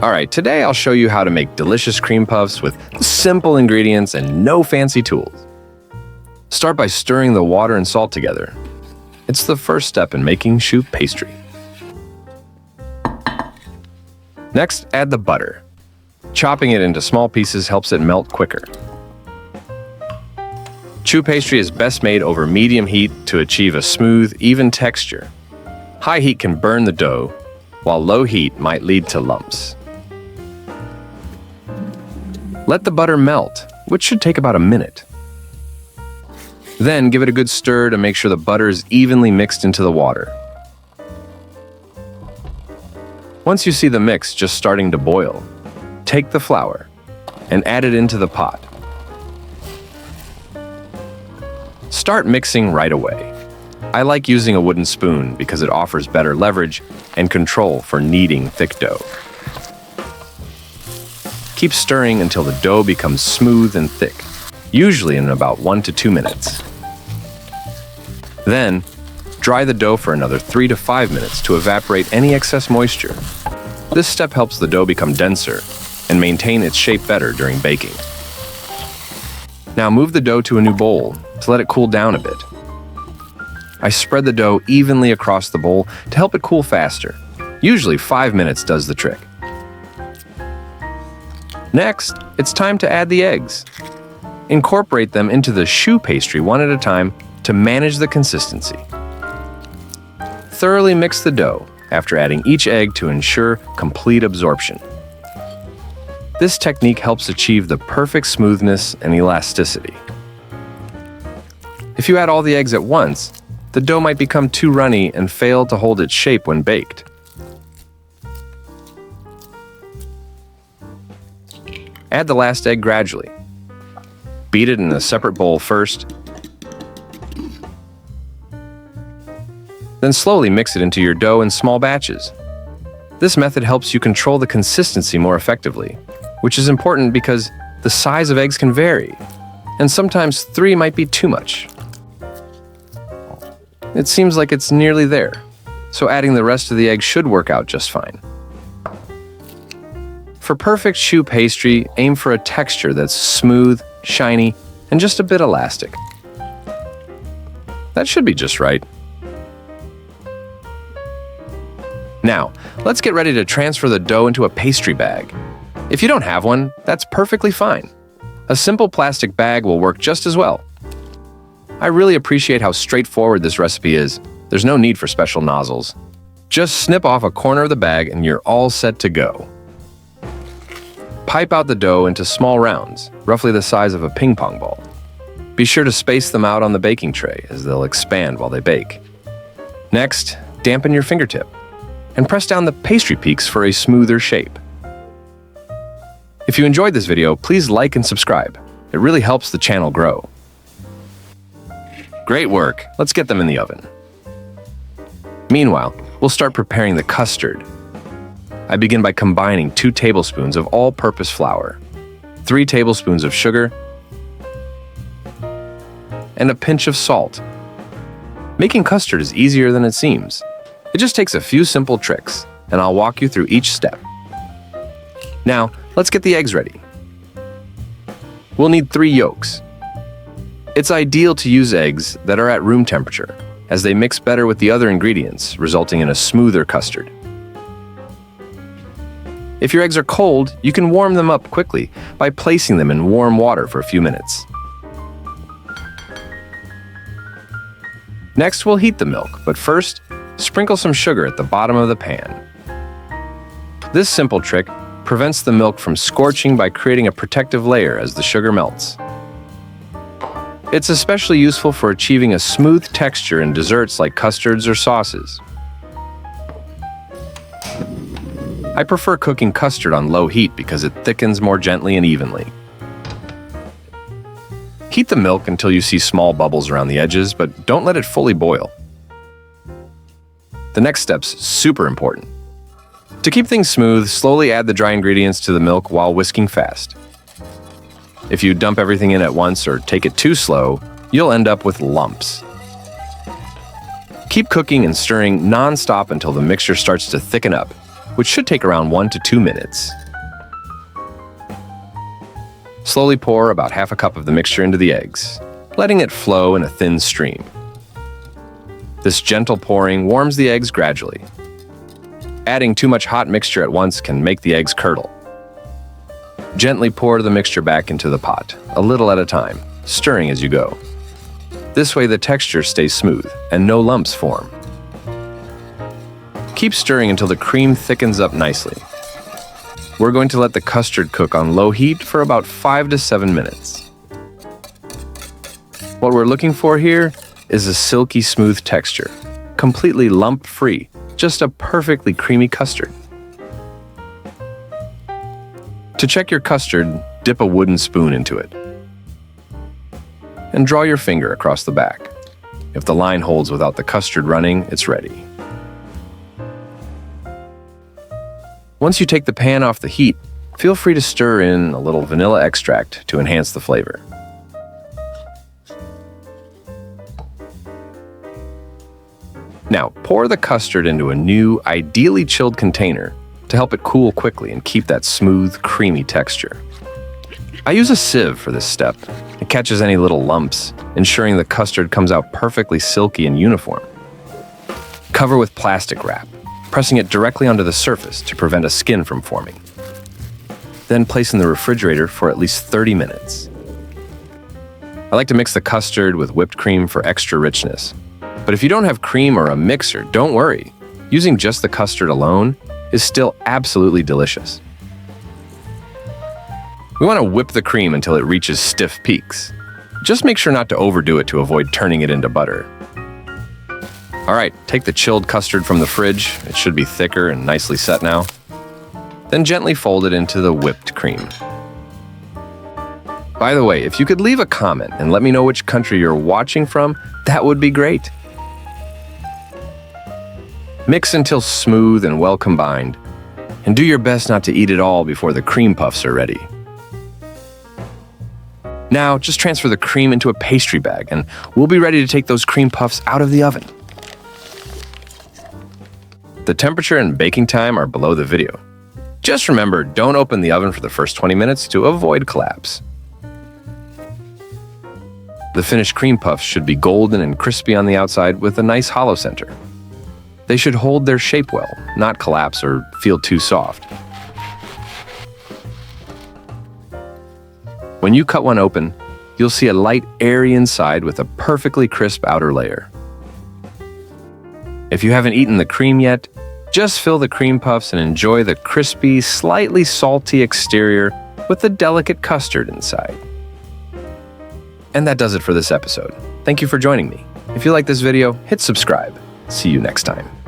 Alright, today I'll show you how to make delicious cream puffs with simple ingredients and no fancy tools. Start by stirring the water and salt together. It's the first step in making choux pastry. Next, add the butter. Chopping it into small pieces helps it melt quicker. Choux pastry is best made over medium heat to achieve a smooth, even texture. High heat can burn the dough, while low heat might lead to lumps. Let the butter melt, which should take about a minute. Then give it a good stir to make sure the butter is evenly mixed into the water. Once you see the mix just starting to boil, take the flour and add it into the pot. Start mixing right away. I like using a wooden spoon because it offers better leverage and control for kneading thick dough. Keep stirring until the dough becomes smooth and thick, usually in about 1 to 2 minutes. Then, dry the dough for another 3 to 5 minutes to evaporate any excess moisture. This step helps the dough become denser and maintain its shape better during baking. Now move the dough to a new bowl to let it cool down a bit. I spread the dough evenly across the bowl to help it cool faster. Usually 5 minutes does the trick. Next, it's time to add the eggs. Incorporate them into the choux pastry one at a time to manage the consistency. Thoroughly mix the dough after adding each egg to ensure complete absorption. This technique helps achieve the perfect smoothness and elasticity. If you add all the eggs at once, the dough might become too runny and fail to hold its shape when baked. Add the last egg gradually. Beat it in a separate bowl first, then slowly mix it into your dough in small batches. This method helps you control the consistency more effectively, which is important because the size of eggs can vary, and sometimes 3 might be too much. It seems like it's nearly there, so adding the rest of the egg should work out just fine. For perfect choux pastry, aim for a texture that's smooth, shiny, and just a bit elastic. That should be just right. Now, let's get ready to transfer the dough into a pastry bag. If you don't have one, that's perfectly fine. A simple plastic bag will work just as well. I really appreciate how straightforward this recipe is. There's no need for special nozzles. Just snip off a corner of the bag and you're all set to go. Pipe out the dough into small rounds, roughly the size of a ping pong ball. Be sure to space them out on the baking tray as they'll expand while they bake. Next, dampen your fingertip and press down the pastry peaks for a smoother shape. If you enjoyed this video, please like and subscribe. It really helps the channel grow. Great work. Let's get them in the oven. Meanwhile, we'll start preparing the custard. I begin by combining 2 tablespoons of all-purpose flour, 3 tablespoons of sugar, and a pinch of salt. Making custard is easier than it seems. It just takes a few simple tricks, and I'll walk you through each step. Now, let's get the eggs ready. We'll need 3 yolks. It's ideal to use eggs that are at room temperature, as they mix better with the other ingredients, resulting in a smoother custard. If your eggs are cold, you can warm them up quickly by placing them in warm water for a few minutes. Next, we'll heat the milk, but first, sprinkle some sugar at the bottom of the pan. This simple trick prevents the milk from scorching by creating a protective layer as the sugar melts. It's especially useful for achieving a smooth texture in desserts like custards or sauces. I prefer cooking custard on low heat because it thickens more gently and evenly. Heat the milk until you see small bubbles around the edges, but don't let it fully boil. The next step's super important. To keep things smooth, slowly add the dry ingredients to the milk while whisking fast. If you dump everything in at once or take it too slow, you'll end up with lumps. Keep cooking and stirring non-stop until the mixture starts to thicken up. which should take around 1 to 2 minutes. Slowly pour about half a cup of the mixture into the eggs, letting it flow in a thin stream. This gentle pouring warms the eggs gradually. Adding too much hot mixture at once can make the eggs curdle. Gently pour the mixture back into the pot, a little at a time, stirring as you go. This way the texture stays smooth and no lumps form. Keep stirring until the cream thickens up nicely. We're going to let the custard cook on low heat for about 5 to 7 minutes. What we're looking for here is a silky smooth texture, completely lump-free, just a perfectly creamy custard. To check your custard, dip a wooden spoon into it and draw your finger across the back. If the line holds without the custard running, it's ready. Once you take the pan off the heat, feel free to stir in a little vanilla extract to enhance the flavor. Now, pour the custard into a new, ideally chilled container to help it cool quickly and keep that smooth, creamy texture. I use a sieve for this step. It catches any little lumps, ensuring the custard comes out perfectly silky and uniform. Cover with plastic wrap, pressing it directly onto the surface to prevent a skin from forming. Then place in the refrigerator for at least 30 minutes. I like to mix the custard with whipped cream for extra richness. But if you don't have cream or a mixer, don't worry. Using just the custard alone is still absolutely delicious. We want to whip the cream until it reaches stiff peaks. Just make sure not to overdo it to avoid turning it into butter. All right, take the chilled custard from the fridge. It should be thicker and nicely set now. Then gently fold it into the whipped cream. By the way, if you could leave a comment and let me know which country you're watching from, that would be great. Mix until smooth and well combined, and do your best not to eat it all before the cream puffs are ready. Now, just transfer the cream into a pastry bag, and we'll be ready to take those cream puffs out of the oven. The temperature and baking time are below the video. Just remember, don't open the oven for the first 20 minutes to avoid collapse. The finished cream puffs should be golden and crispy on the outside with a nice hollow center. They should hold their shape well, not collapse or feel too soft. When you cut one open, you'll see a light, airy inside with a perfectly crisp outer layer. If you haven't eaten the cream yet, just fill the cream puffs and enjoy the crispy, slightly salty exterior with the delicate custard inside. And that does it for this episode. Thank you for joining me. If you like this video, hit subscribe. See you next time.